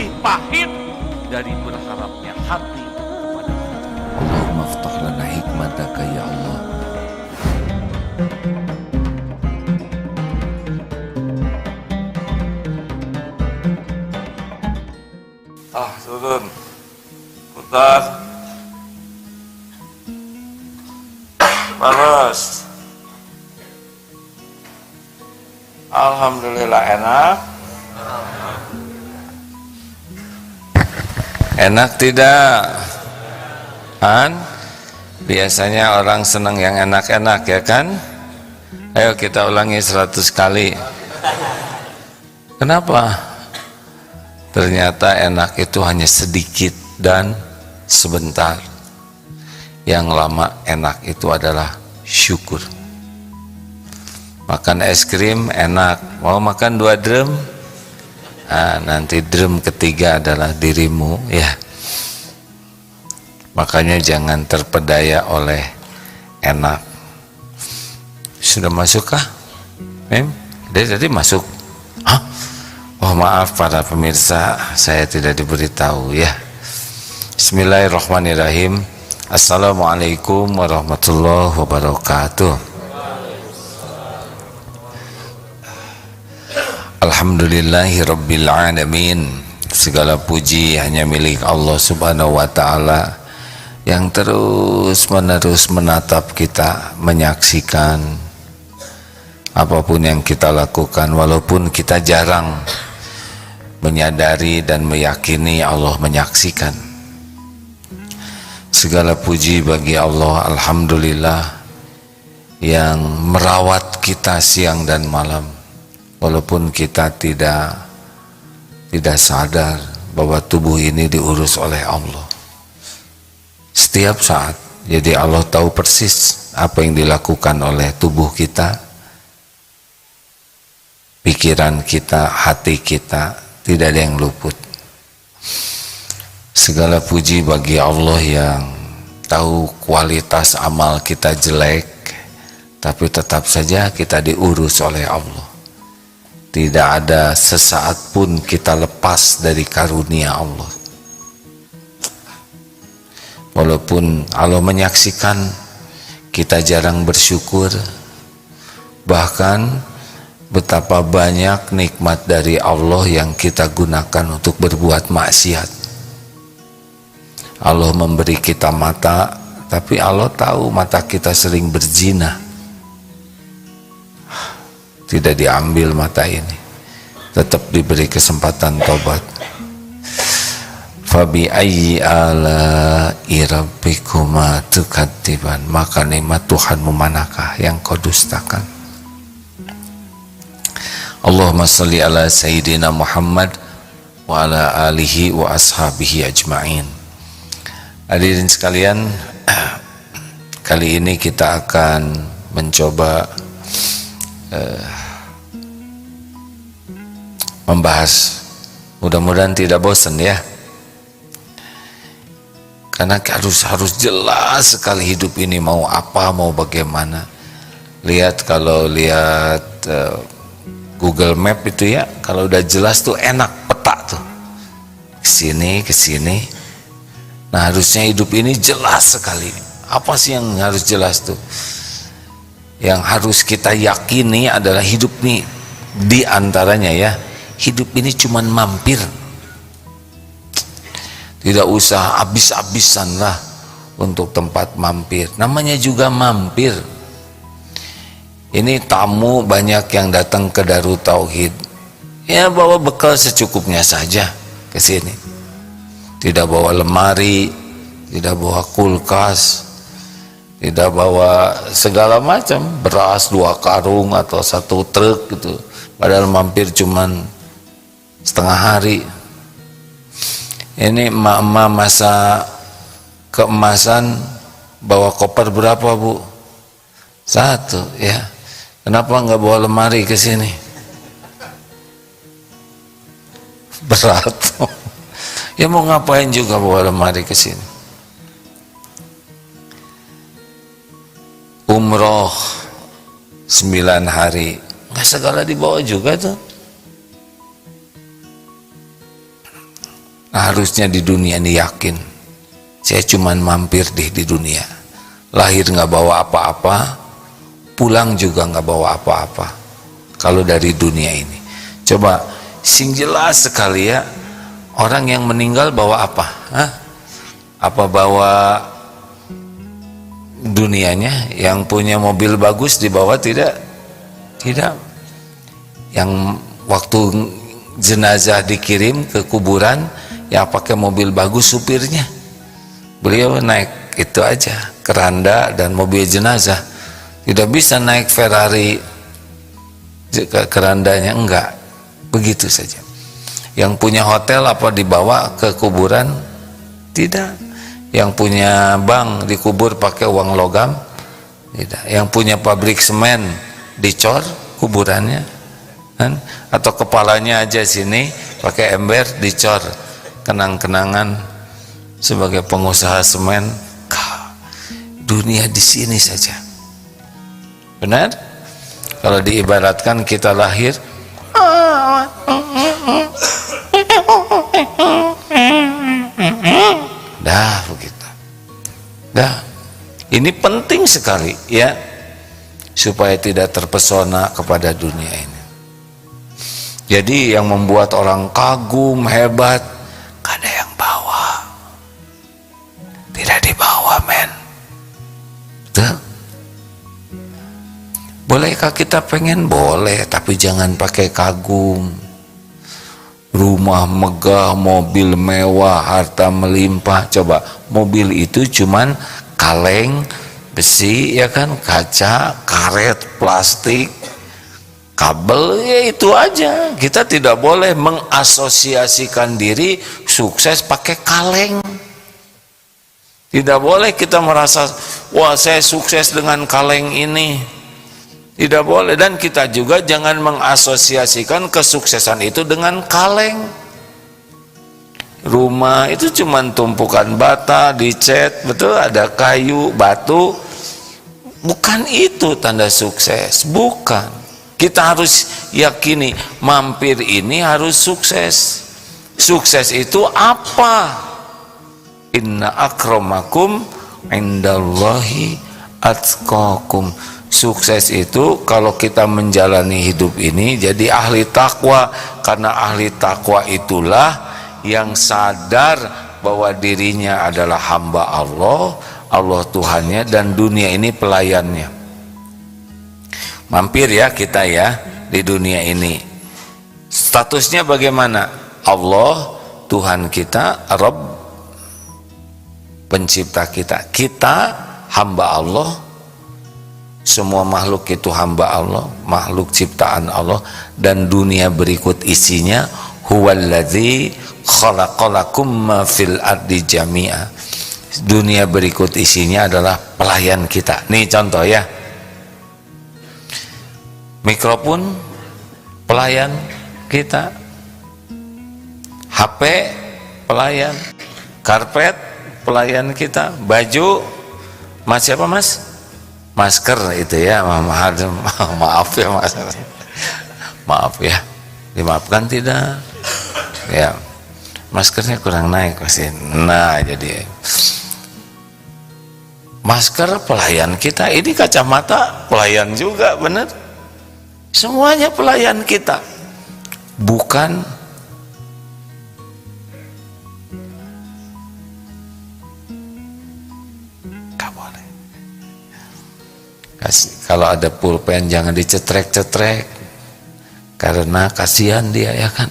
lebih pahit dari berharapnya hati kepada Allahumma aftah lana hikmataka ya Allah. Turun putar terus. Alhamdulillah enak. Enak tidak? Kan? Biasanya orang senang yang enak-enak ya kan? Ayo kita ulangi 100 kali. Kenapa? Ternyata enak itu hanya sedikit dan sebentar. Yang lama enak itu adalah syukur. Makan es krim enak, mau makan 2 drum? Nah, nanti drum ketiga adalah dirimu ya. Makanya jangan terpedaya oleh enak. Sudah masuk kah? Dia tadi masuk. Hah? Oh maaf para pemirsa, saya tidak diberitahu ya. Bismillahirrahmanirrahim. Assalamualaikum warahmatullahi wabarakatuh. Alhamdulillahi rabbil alamin. Segala puji hanya milik Allah subhanahu wa ta'ala yang terus menerus menatap kita, menyaksikan apapun yang kita lakukan, walaupun kita jarang menyadari dan meyakini Allah menyaksikan. Segala puji bagi Allah, alhamdulillah, yang merawat kita siang dan malam, walaupun kita tidak sadar bahwa tubuh ini diurus oleh Allah setiap saat. Jadi Allah tahu persis apa yang dilakukan oleh tubuh kita, pikiran kita, hati kita, tidak ada yang luput. Segala puji bagi Allah yang tahu kualitas amal kita jelek, tapi tetap saja kita diurus oleh Allah. Tidak ada sesaat pun kita lepas dari karunia Allah. Walaupun Allah menyaksikan, kita jarang bersyukur. Bahkan betapa banyak nikmat dari Allah yang kita gunakan untuk berbuat maksiat. Allah memberi kita mata, tapi Allah tahu mata kita sering berzina. Tidak diambil mata ini, tetap diberi kesempatan tobat. Fabi ayyi ala'i rabbikuma tukadziban. Maka nikmat Tuhanmu manakah yang kau dustakan? Allahumma salli ala Sayyidina Muhammad wa ala alihi wa ashabihi ajma'in. Hadirin sekalian, kali ini kita akan mencoba membahas, mudah-mudahan tidak bosan ya, karena harus jelas sekali hidup ini mau apa, mau bagaimana. Lihat, kalau lihat Google Map itu ya, kalau udah jelas tuh enak, peta tuh kesini. Nah harusnya hidup ini jelas sekali. Apa sih yang harus jelas tuh? Yang harus kita yakini adalah hidup ini, di antaranya ya, hidup ini cuman mampir. Tidak usah habis-habisan lah untuk tempat mampir, namanya juga mampir. Ini tamu banyak yang datang ke Darut Tauhid, ya bawa bekal secukupnya saja ke sini. Tidak bawa lemari, tidak bawa kulkas, tidak bawa segala macam, beras 2 karung atau 1 truk gitu. Padahal mampir cuman setengah hari. Ini emak-emak masa keemasan bawa koper berapa Bu? 1 ya. Kenapa nggak bawa lemari ke sini? Berat. Ya mau ngapain juga bawa lemari ke sini? Umroh 9 hari, nggak segala dibawa juga tuh. Harusnya di dunia ini yakin, saya cuman mampir di dunia. Lahir nggak bawa apa-apa, pulang juga nggak bawa apa-apa. Kalau dari dunia ini, coba sing jelas sekali ya, orang yang meninggal bawa apa? Hah? Apa bawa dunianya? Yang punya mobil bagus dibawa tidak? Tidak. Yang waktu jenazah dikirim ke kuburan, ya pakai mobil bagus supirnya, beliau naik itu aja, keranda dan mobil jenazah. Tidak bisa naik Ferrari kerandanya, enggak, begitu saja. Yang punya hotel apa dibawa ke kuburan? Tidak. Yang punya bank dikubur pakai uang logam? Tidak. Yang punya pabrik semen dicor kuburannya, kan? Atau kepalanya aja sini pakai ember dicor, kenang-kenangan sebagai pengusaha semen. Dunia di sini saja. Benar? Kalau diibaratkan kita lahir, dah begitu. Dah. Ini penting sekali ya, supaya tidak terpesona kepada dunia ini. Jadi yang membuat orang kagum, hebat, gak ada yang bawa. Tidak dibawa, men. Betul? Bolehkah kita pengen? Boleh, tapi jangan pakai kagum. Rumah megah, mobil mewah, harta melimpah. Coba, mobil itu cuman kaleng, besi, ya kan, kaca, karet, plastik, kabel, ya itu aja. Kita tidak boleh mengasosiasikan diri sukses pakai kaleng. Tidak boleh kita merasa, wah saya sukses dengan kaleng ini. Tidak boleh. Dan kita juga jangan mengasosiasikan kesuksesan itu dengan kaleng. Rumah itu cuma tumpukan bata, dicat, betul, ada kayu, batu. Bukan itu tanda sukses, bukan. Kita harus yakini mampir ini harus sukses. Sukses itu apa? Inna akramakum indallahi atqakum. Sukses itu kalau kita menjalani hidup ini jadi ahli takwa, karena ahli takwa itulah yang sadar bahwa dirinya adalah hamba Allah, Allah Tuhannya, dan dunia ini pelayannya. Mampir ya kita ya di dunia ini. Statusnya bagaimana? Allah Tuhan kita, Rabb pencipta kita. Kita hamba Allah. Semua makhluk itu hamba Allah, makhluk ciptaan Allah, dan dunia berikut isinya huwallazi khalaqalakum ma fil ardi jami'a. Dunia berikut isinya adalah pelayan kita. Nih contoh ya, mikrofon pelayan kita, HP pelayan, karpet pelayan kita, baju mas siapa mas? Masker itu ya, maaf ya mas, maaf ya, dimaafkan tidak ya, maskernya kurang naik masih. Nah jadi masker pelayan kita, ini kacamata pelayan juga, benar, semuanya pelayan kita. Bukan kalau ada pulpen jangan dicetrek-cetrek, karena kasihan dia ya kan.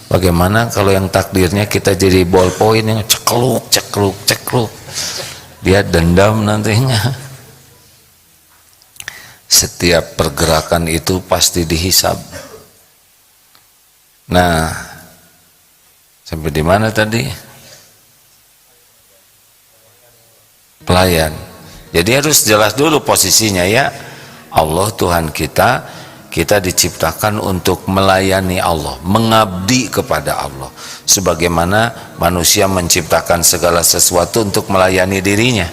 Bagaimana kalau yang takdirnya kita jadi ballpoint yang cekluk cekluk cekluk, dia dendam nantinya. Setiap pergerakan itu pasti dihisab. Nah, sampai di mana tadi? Pelayan. Jadi harus jelas dulu posisinya ya. Allah Tuhan kita, kita diciptakan untuk melayani Allah, mengabdi kepada Allah. Sebagaimana manusia menciptakan segala sesuatu untuk melayani dirinya.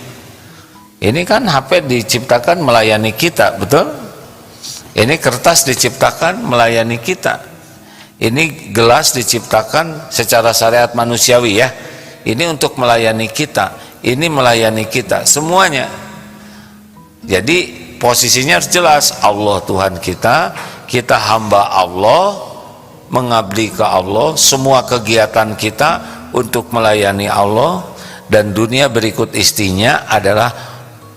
Ini kan HP diciptakan melayani kita, betul? Ini kertas diciptakan melayani kita. Ini gelas diciptakan secara syariat manusiawi ya. Ini untuk melayani kita, ini melayani kita semuanya. Jadi posisinya harus jelas, Allah Tuhan kita, kita hamba Allah, mengabdi ke Allah, semua kegiatan kita untuk melayani Allah, dan dunia berikut istinya adalah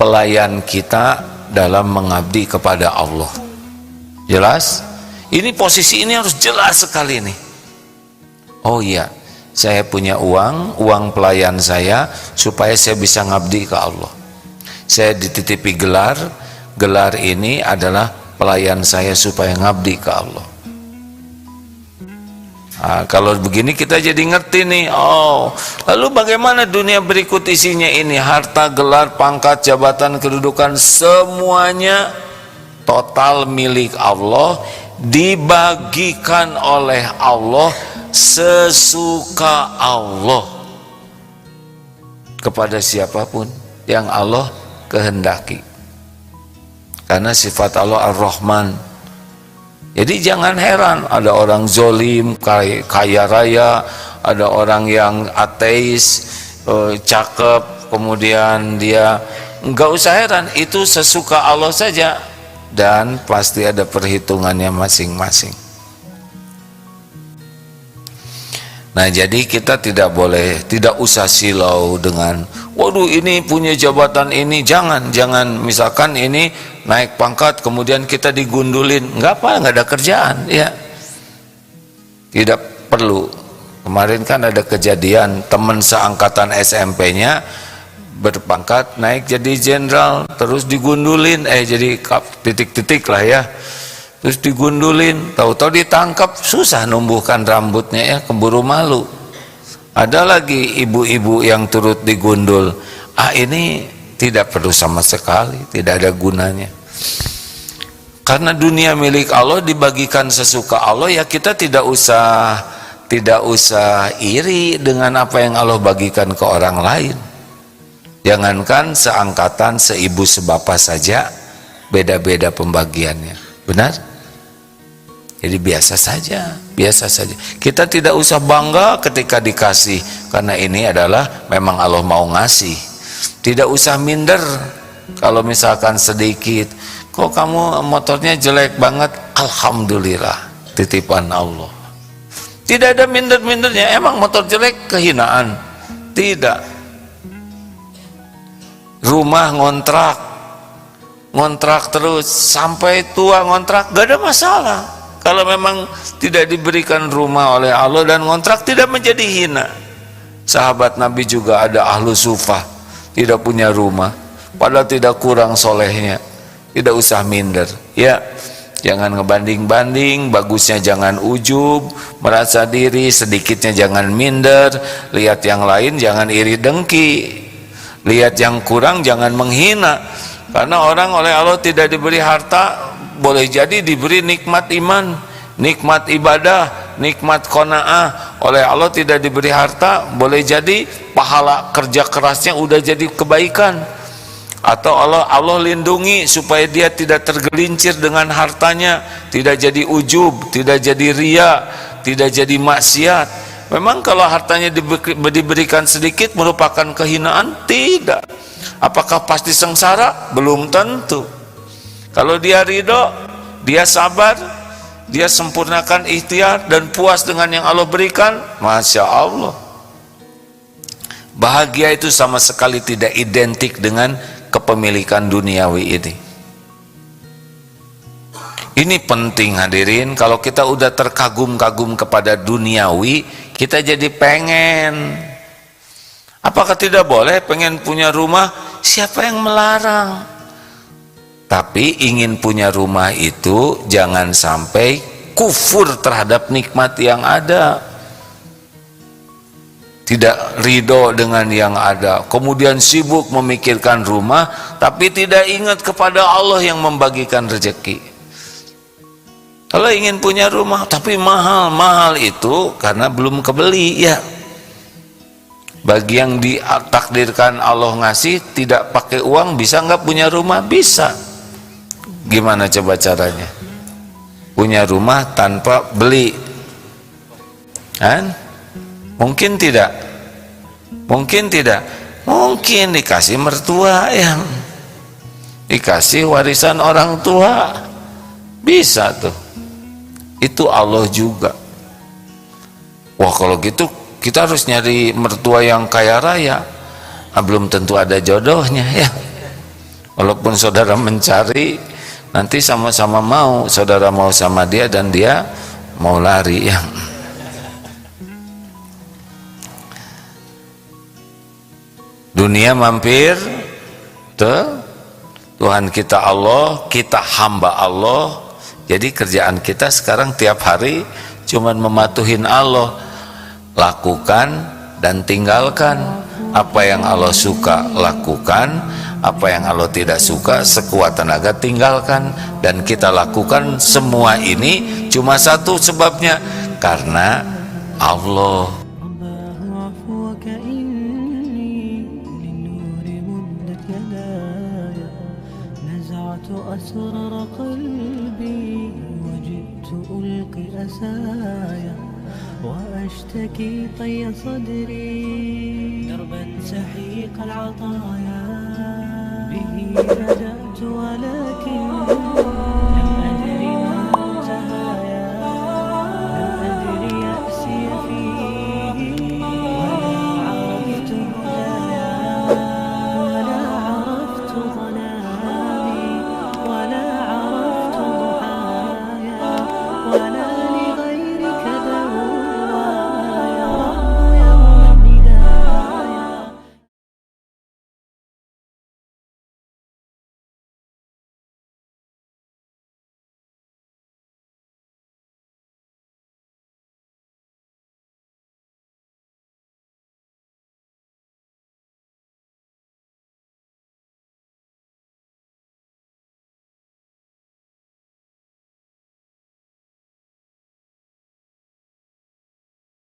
pelayan kita dalam mengabdi kepada Allah. Jelas? Ini posisi ini harus jelas sekali nih. Oh iya, saya punya uang pelayan saya supaya saya bisa ngabdi ke Allah. Saya dititipi gelar ini adalah pelayan saya supaya ngabdi ke Allah. Nah, kalau begini kita jadi ngerti nih. Oh, lalu bagaimana dunia berikut isinya ini? Harta, gelar, pangkat, jabatan, kedudukan, semuanya total milik Allah, dibagikan oleh Allah sesuka Allah kepada siapapun yang Allah kehendaki. Karena sifat Allah Ar-Rahman. Jadi jangan heran ada orang zolim, kaya raya, ada orang yang ateis, cakep, kemudian dia nggak usah heran, itu sesuka Allah saja, dan pasti ada perhitungannya masing-masing. Nah, jadi kita tidak usah silau dengan, waduh ini punya jabatan ini, jangan misalkan ini naik pangkat kemudian kita digundulin, nggak ada kerjaan, ya tidak perlu. Kemarin kan ada kejadian teman seangkatan SMP-nya berpangkat naik jadi jenderal, terus digundulin, jadi titik-titik lah ya, terus digundulin, tahu-tahu ditangkap, susah numbuhkan rambutnya ya, keburu malu. Ada lagi ibu-ibu yang turut digundul, ini tidak perlu sama sekali, tidak ada gunanya. Karena dunia milik Allah, dibagikan sesuka Allah, ya kita tidak usah iri dengan apa yang Allah bagikan ke orang lain. Jangankan seangkatan, seibu sebapak saja beda-beda pembagiannya, benar? Jadi biasa saja. Kita tidak usah bangga ketika dikasih, karena ini adalah memang Allah mau ngasih. Tidak usah minder kalau misalkan sedikit, kok kamu motornya jelek banget, alhamdulillah titipan Allah. Tidak ada minder-mindernya. Emang motor jelek kehinaan? Tidak. Rumah ngontrak terus sampai tua ngontrak, gak ada masalah. Kalau memang tidak diberikan rumah oleh Allah dan ngontrak, tidak menjadi hina. Sahabat Nabi juga ada ahlu sufah, tidak punya rumah, padahal tidak kurang solehnya. Tidak usah minder, ya. Jangan ngebanding-banding, bagusnya jangan ujub, merasa diri, sedikitnya jangan minder, lihat yang lain jangan iri dengki, lihat yang kurang jangan menghina. Karena orang oleh Allah tidak diberi harta, boleh jadi diberi nikmat iman, nikmat ibadah, nikmat qanaah. Oleh Allah tidak diberi harta, boleh jadi pahala kerja kerasnya udah jadi kebaikan. Atau Allah lindungi supaya dia tidak tergelincir dengan hartanya, tidak jadi ujub, tidak jadi ria, tidak jadi maksiat. Memang kalau hartanya diberikan sedikit merupakan kehinaan? Tidak. Apakah pasti sengsara? Belum tentu. Kalau dia ridho, dia sabar, dia sempurnakan ikhtiar dan puas dengan yang Allah berikan, Masya Allah. Bahagia itu sama sekali tidak identik dengan kepemilikan duniawi ini. Ini penting hadirin. Kalau kita udah terkagum-kagum kepada duniawi, kita jadi pengen. Apakah tidak boleh pengen punya rumah? Siapa yang melarang? Tapi ingin punya rumah itu jangan sampai kufur terhadap nikmat yang ada. Tidak ridho dengan yang ada, kemudian sibuk memikirkan rumah, tapi tidak ingat kepada Allah yang membagikan rezeki. Kalau ingin punya rumah, tapi mahal itu karena belum kebeli, ya. Bagi yang ditakdirkan Allah ngasih, tidak pakai uang, bisa nggak punya rumah? Bisa. Gimana coba caranya? Punya rumah tanpa beli. Kan? Mungkin tidak? Mungkin tidak? Mungkin dikasih mertua yang dikasih warisan orang tua, bisa tuh. Itu Allah juga. Wah, kalau gitu kita harus nyari mertua yang kaya raya. Belum tentu ada jodohnya ya. Walaupun saudara mencari, nanti sama-sama mau, saudara mau sama dia dan dia mau lari ya. Dunia mampir, tuh Tuhan kita Allah, kita hamba Allah. Jadi kerjaan kita sekarang tiap hari cuman mematuhin Allah. Lakukan dan tinggalkan. Apa yang Allah suka lakukan, apa yang Allah tidak suka sekuat tenaga tinggalkan. Dan kita lakukan semua ini cuma satu sebabnya, karena Allah. أسرر قلبي وجئت ألقي أسايا وأشتكي طي صدري دربا سحيق العطايا به بدأت ولكن